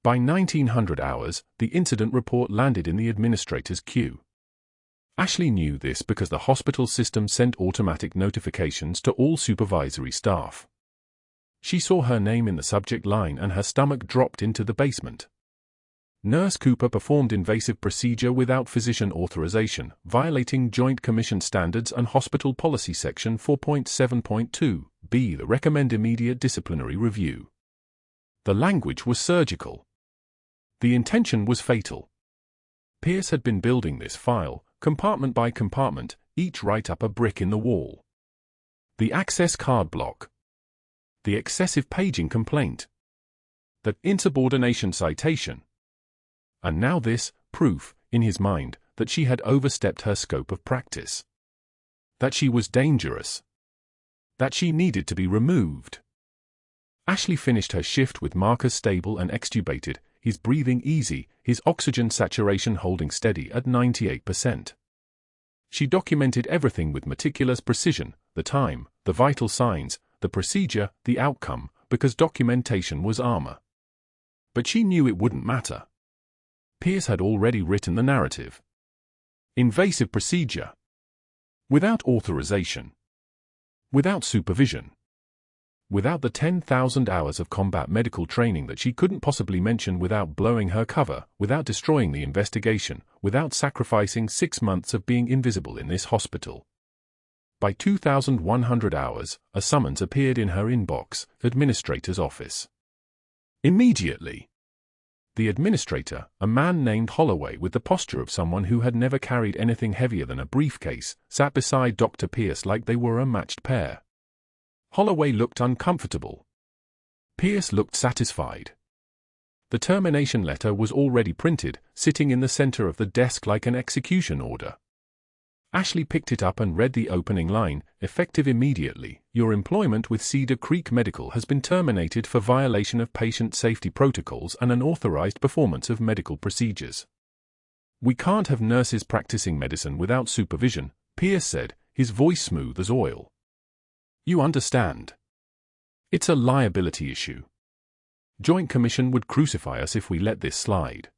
By 1900 hours, the incident report landed in the administrator's queue. Ashley knew this because the hospital system sent automatic notifications to all supervisory staff. She saw her name in the subject line and her stomach dropped into the basement. Nurse Cooper performed invasive procedure without physician authorization, violating Joint Commission Standards and Hospital Policy Section 4.7.2, B. The recommend immediate disciplinary review. The language was surgical. The intention was fatal. Pierce had been building this file, compartment by compartment, each right up a brick in the wall. The access card block. The excessive paging complaint. The insubordination citation. And now this, proof, in his mind, that she had overstepped her scope of practice. That she was dangerous. That she needed to be removed. Ashley finished her shift with Marcus stable and extubated, his breathing easy, his oxygen saturation holding steady at 98%. She documented everything with meticulous precision, the time, the vital signs, the procedure, the outcome, because documentation was armor. But she knew it wouldn't matter. Pierce had already written the narrative. Invasive procedure. Without authorization. Without supervision. Without the 10,000 hours of combat medical training that she couldn't possibly mention without blowing her cover, without destroying the investigation, without sacrificing 6 months of being invisible in this hospital. By 2,100 hours, a summons appeared in her inbox, administrator's office. Immediately. The administrator, a man named Holloway with the posture of someone who had never carried anything heavier than a briefcase, sat beside Dr. Pierce like they were a matched pair. Holloway looked uncomfortable. Pierce looked satisfied. The termination letter was already printed, sitting in the center of the desk like an execution order. Ashley picked it up and read the opening line, effective immediately. Your employment with Cedar Creek Medical has been terminated for violation of patient safety protocols and unauthorized performance of medical procedures. We can't have nurses practicing medicine without supervision, Pierce said, his voice smooth as oil. You understand. It's a liability issue. Joint Commission would crucify us if we let this slide.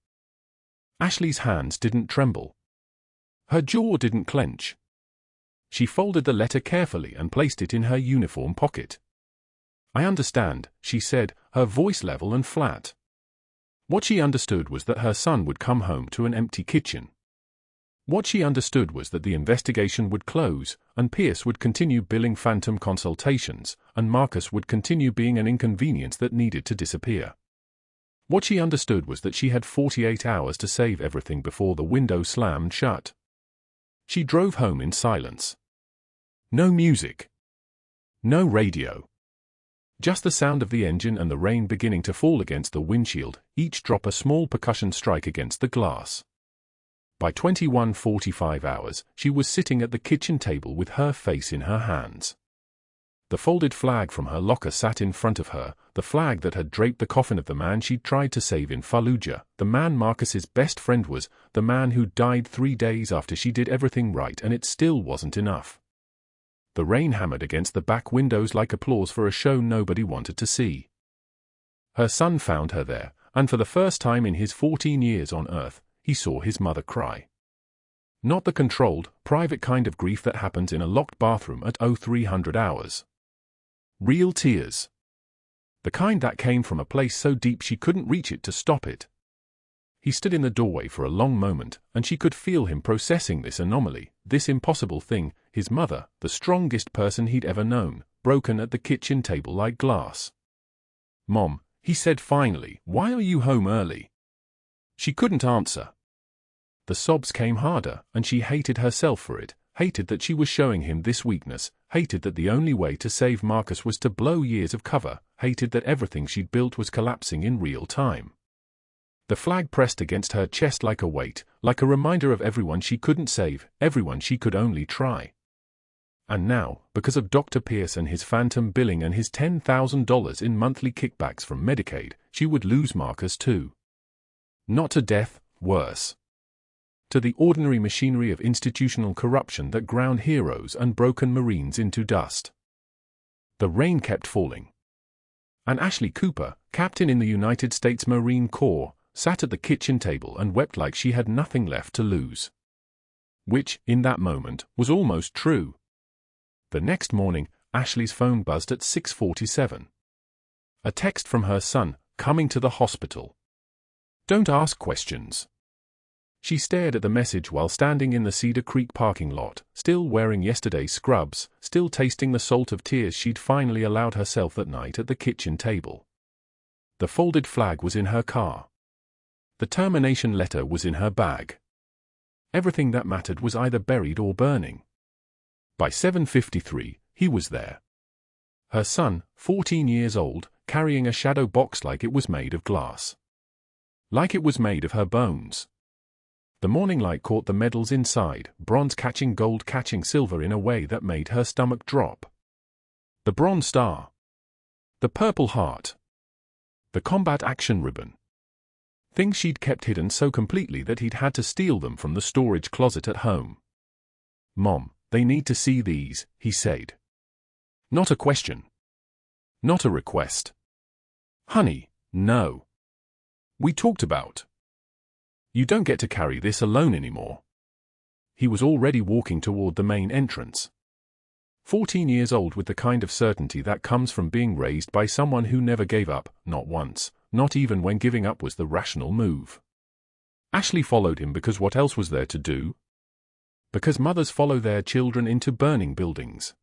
Ashley's hands didn't tremble. Her jaw didn't clench. She folded the letter carefully and placed it in her uniform pocket. I understand, she said, her voice level and flat. What she understood was that her son would come home to an empty kitchen. What she understood was that the investigation would close, and Pierce would continue billing phantom consultations, and Marcus would continue being an inconvenience that needed to disappear. What she understood was that she had 48 hours to save everything before the window slammed shut. She drove home in silence. No music. No radio. Just the sound of the engine and the rain beginning to fall against the windshield, each drop a small percussion strike against the glass. By 21:45 hours, she was sitting at the kitchen table with her face in her hands. The folded flag from her locker sat in front of her, the flag that had draped the coffin of the man she'd tried to save in Fallujah. The man Marcus's best friend was, the man who died 3 days after she did everything right, and it still wasn't enough. The rain hammered against the back windows like applause for a show nobody wanted to see. Her son found her there, and for the first time in his 14 years on Earth, he saw his mother cry. Not the controlled, private kind of grief that happens in a locked bathroom at 0300 hours. Real tears. The kind that came from a place so deep she couldn't reach it to stop it. He stood in the doorway for a long moment, and she could feel him processing this anomaly, this impossible thing, his mother, the strongest person he'd ever known, broken at the kitchen table like glass. Mom, he said finally, why are you home early? She couldn't answer. The sobs came harder, and she hated herself for it, hated that she was showing him this weakness, hated that the only way to save Marcus was to blow years of cover, hated that everything she'd built was collapsing in real time. The flag pressed against her chest like a weight, like a reminder of everyone she couldn't save, everyone she could only try. And now, because of Dr. Pierce and his phantom billing and his $10,000 in monthly kickbacks from Medicaid, she would lose Marcus too. Not to death, worse. To the ordinary machinery of institutional corruption that ground heroes and broken Marines into dust. The rain kept falling. And Ashley Cooper, captain in the United States Marine Corps, sat at the kitchen table and wept like she had nothing left to lose. Which, in that moment, was almost true. The next morning, Ashley's phone buzzed at 6:47. A text from her son, coming to the hospital. Don't ask questions. She stared at the message while standing in the Cedar Creek parking lot, still wearing yesterday's scrubs, still tasting the salt of tears she'd finally allowed herself that night at the kitchen table. The folded flag was in her car. The termination letter was in her bag. Everything that mattered was either buried or burning. By 7:53, he was there. Her son, 14 years old, carrying a shadow box like it was made of glass. Like it was made of her bones. The morning light caught the medals inside, bronze catching gold catching silver in a way that made her stomach drop. The Bronze Star. The Purple Heart. The Combat Action Ribbon. Things she'd kept hidden so completely that he'd had to steal them from the storage closet at home. Mom, they need to see these, he said. Not a question. Not a request. Honey, no. We talked about. You don't get to carry this alone anymore. He was already walking toward the main entrance. 14 years old with the kind of certainty that comes from being raised by someone who never gave up, not once, not even when giving up was the rational move. Ashley followed him because what else was there to do? Because mothers follow their children into burning buildings.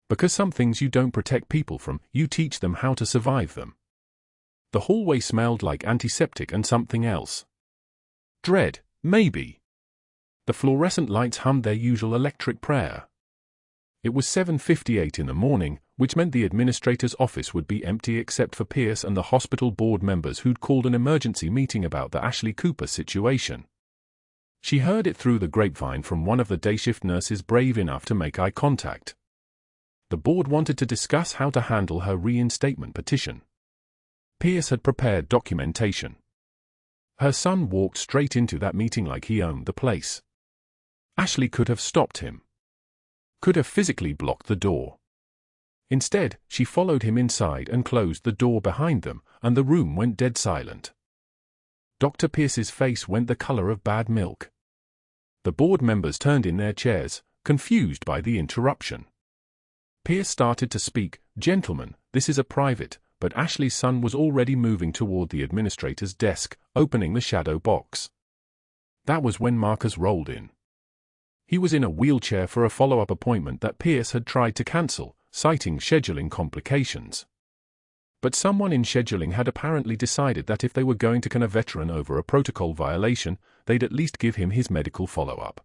Because some things you don't protect people from, you teach them how to survive them. The hallway smelled like antiseptic and something else. Dread, maybe. The fluorescent lights hummed their usual electric prayer. It was 7:58 in the morning, which meant the administrator's office would be empty except for Pierce and the hospital board members who'd called an emergency meeting about the Ashley Cooper situation. She heard it through the grapevine from one of the day shift nurses brave enough to make eye contact. The board wanted to discuss how to handle her reinstatement petition. Pierce had prepared documentation. Her son walked straight into that meeting like he owned the place. Ashley could have stopped him. Could have physically blocked the door. Instead, she followed him inside and closed the door behind them, and the room went dead silent. Dr. Pierce's face went the color of bad milk. The board members turned in their chairs, confused by the interruption. Pierce started to speak. "Gentlemen, this is a private," but Ashley's son was already moving toward the administrator's desk, opening the shadow box. That was when Marcus rolled in. He was in a wheelchair for a follow-up appointment that Pierce had tried to cancel, citing scheduling complications. But someone in scheduling had apparently decided that if they were going to can a veteran over a protocol violation, they'd at least give him his medical follow-up.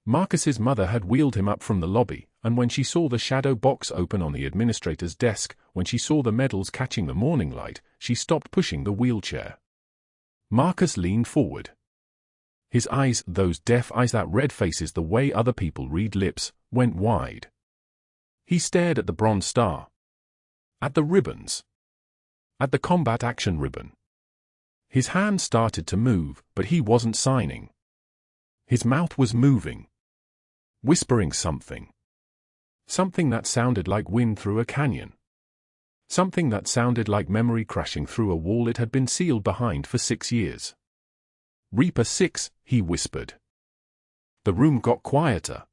Marcus's mother had wheeled him up from the lobby, and when she saw the shadow box open on the administrator's desk, when she saw the medals catching the morning light, she stopped pushing the wheelchair. Marcus leaned forward. His eyes, those deaf eyes that read faces the way other people read lips, went wide. He stared at the Bronze Star. At the ribbons. At the combat action ribbon. His hand started to move, but he wasn't signing. His mouth was moving. Whispering something. Something that sounded like wind through a canyon. Something that sounded like memory crashing through a wall it had been sealed behind for 6 years. "Reaper 6, he whispered. The room got quieter.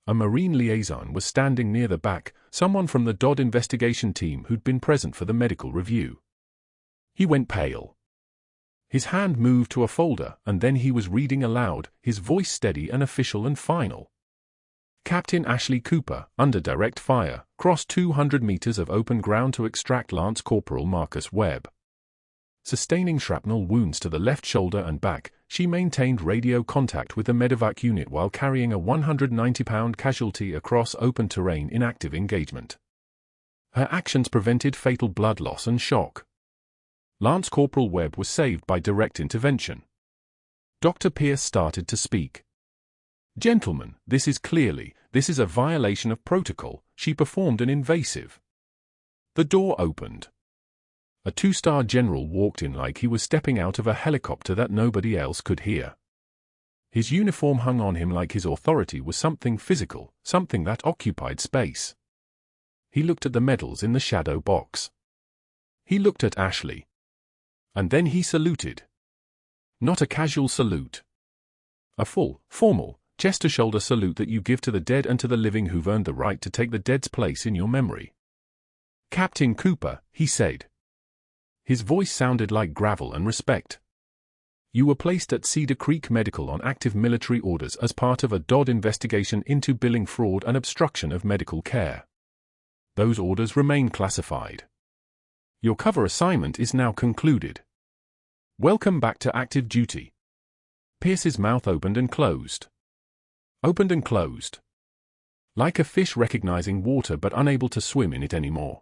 A Marine liaison was standing near the back, someone from the Dodd investigation team who'd been present for the medical review. He went pale. His hand moved to a folder, and then he was reading aloud, his voice steady and official and final. Captain Ashley Cooper, under direct fire, crossed 200 meters of open ground to extract Lance Corporal Marcus Webb. Sustaining shrapnel wounds to the left shoulder and back, she maintained radio contact with the medevac unit while carrying a 190-pound casualty across open terrain in active engagement. Her actions prevented fatal blood loss and shock. Lance Corporal Webb was saved by direct intervention. Dr. Pierce started to speak. "Gentlemen, this is a violation of protocol. She performed an invasive." The door opened. A 2-star general walked in like he was stepping out of a helicopter that nobody else could hear. His uniform hung on him like his authority was something physical, something that occupied space. He looked at the medals in the shadow box. He looked at Ashley. And then he saluted. Not a casual salute. A full, formal, chest-to-shoulder salute that you give to the dead and to the living who've earned the right to take the dead's place in your memory. "Captain Cooper," he said. His voice sounded like gravel and respect. "You were placed at Cedar Creek Medical on active military orders as part of a Dodd investigation into billing fraud and obstruction of medical care. Those orders remain classified. Your cover assignment is now concluded. Welcome back to active duty." Pierce's mouth opened and closed. Opened and closed. Like a fish recognizing water but unable to swim in it anymore.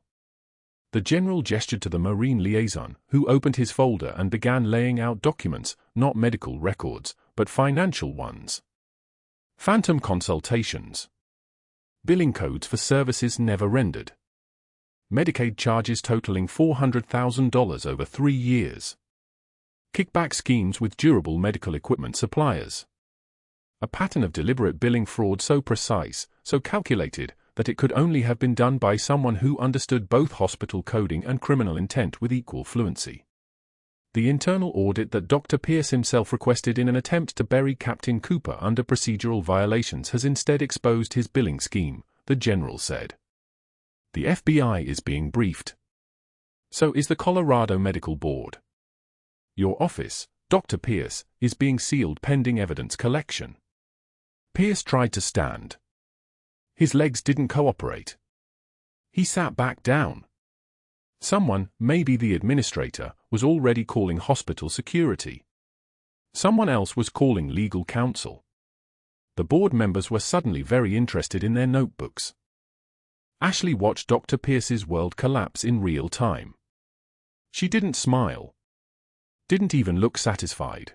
The general gestured to the Marine liaison, who opened his folder and began laying out documents, not medical records, but financial ones. Phantom consultations. Billing codes for services never rendered. Medicaid charges totaling $400,000 over 3 years. Kickback schemes with durable medical equipment suppliers. A pattern of deliberate billing fraud so precise, so calculated, that it could only have been done by someone who understood both hospital coding and criminal intent with equal fluency. The internal audit that Dr. Pierce himself requested in an attempt to bury Captain Cooper under procedural violations has instead exposed his billing scheme, the general said. The FBI is being briefed. So is the Colorado Medical Board. Your office, Dr. Pierce, is being sealed pending evidence collection. Pierce tried to stand. His legs didn't cooperate. He sat back down. Someone, maybe the administrator, was already calling hospital security. Someone else was calling legal counsel. The board members were suddenly very interested in their notebooks. Ashley watched Dr. Pierce's world collapse in real time. She didn't smile. Didn't even look satisfied.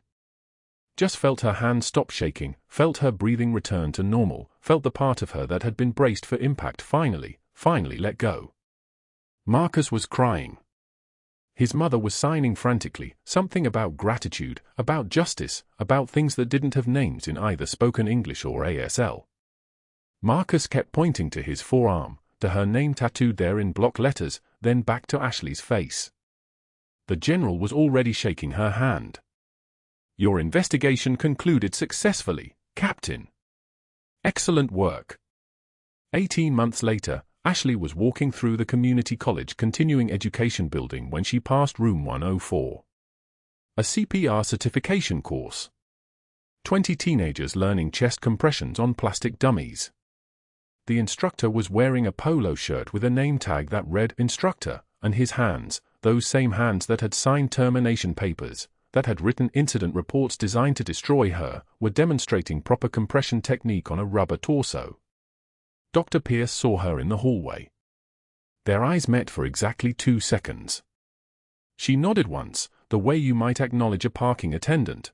Just felt her hand stop shaking, felt her breathing return to normal, felt the part of her that had been braced for impact finally let go. Marcus was crying. His mother was signing frantically, something about gratitude, about justice, about things that didn't have names in either spoken English or ASL. Marcus kept pointing to his forearm, to her name tattooed there in block letters, then back to Ashley's face. The general was already shaking her hand. "Your investigation concluded successfully, Captain. Excellent work." 18 months later, Ashley was walking through the community college continuing education building when she passed room 104. A CPR certification course. 20 teenagers learning chest compressions on plastic dummies. The instructor was wearing a polo shirt with a name tag that read "Instructor," and his hands, those same hands that had signed termination papers, that had written incident reports designed to destroy her, were demonstrating proper compression technique on a rubber torso. Dr. Pierce saw her in the hallway. Their eyes met for exactly 2 seconds. She nodded once, the way you might acknowledge a parking attendant.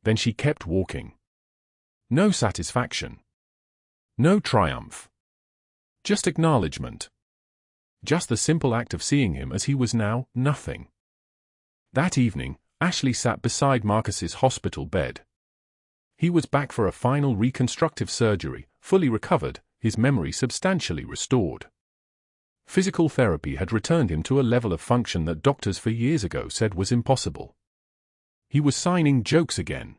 Then she kept walking. No satisfaction. No triumph. Just acknowledgement. Just the simple act of seeing him as he was now, nothing. That evening, Ashley sat beside Marcus's hospital bed. He was back for a final reconstructive surgery, fully recovered, his memory substantially restored. Physical therapy had returned him to a level of function that doctors for years ago said was impossible. He was signing jokes again.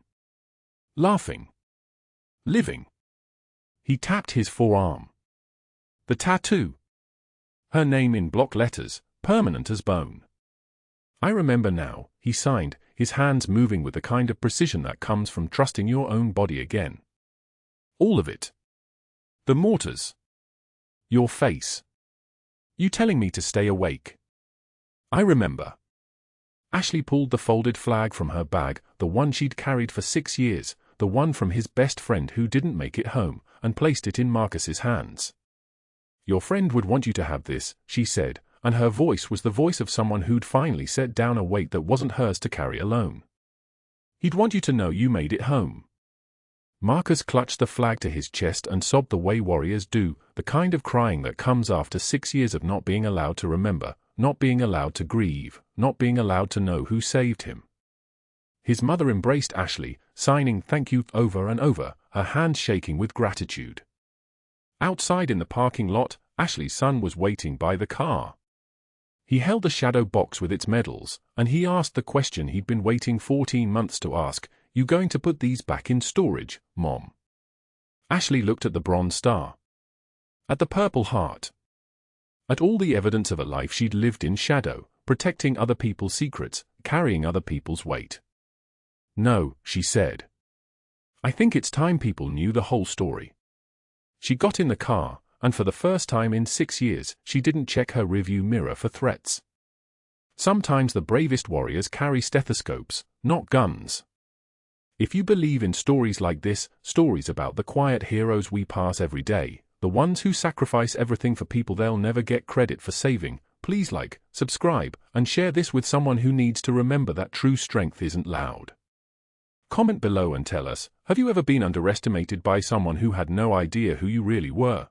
Laughing. Living. He tapped his forearm. The tattoo. Her name in block letters, permanent as bone. "I remember now," he signed, his hands moving with the kind of precision that comes from trusting your own body again. "All of it. The mortars. Your face. You telling me to stay awake. I remember." Ashley pulled the folded flag from her bag, the one she'd carried for 6 years, the one from his best friend who didn't make it home, and placed it in Marcus's hands. "Your friend would want you to have this," she said, and her voice was the voice of someone who'd finally set down a weight that wasn't hers to carry alone. "He'd want you to know you made it home." Marcus clutched the flag to his chest and sobbed the way warriors do, the kind of crying that comes after 6 years of not being allowed to remember, not being allowed to grieve, not being allowed to know who saved him. His mother embraced Ashley, signing "thank you" over and over, her hands shaking with gratitude. Outside in the parking lot, Ashley's son was waiting by the car. He held the shadow box with its medals, and he asked the question he'd been waiting 14 months to ask, "You going to put these back in storage, Mom?" Ashley looked at the bronze star. At the Purple Heart. At all the evidence of a life she'd lived in shadow, protecting other people's secrets, carrying other people's weight. "No," she said. "I think it's time people knew the whole story." She got in the car, and for the first time in 6 years, she didn't check her rearview mirror for threats. Sometimes the bravest warriors carry stethoscopes, not guns. If you believe in stories like this, stories about the quiet heroes we pass every day, the ones who sacrifice everything for people they'll never get credit for saving, please like, subscribe, and share this with someone who needs to remember that true strength isn't loud. Comment below and tell us, have you ever been underestimated by someone who had no idea who you really were?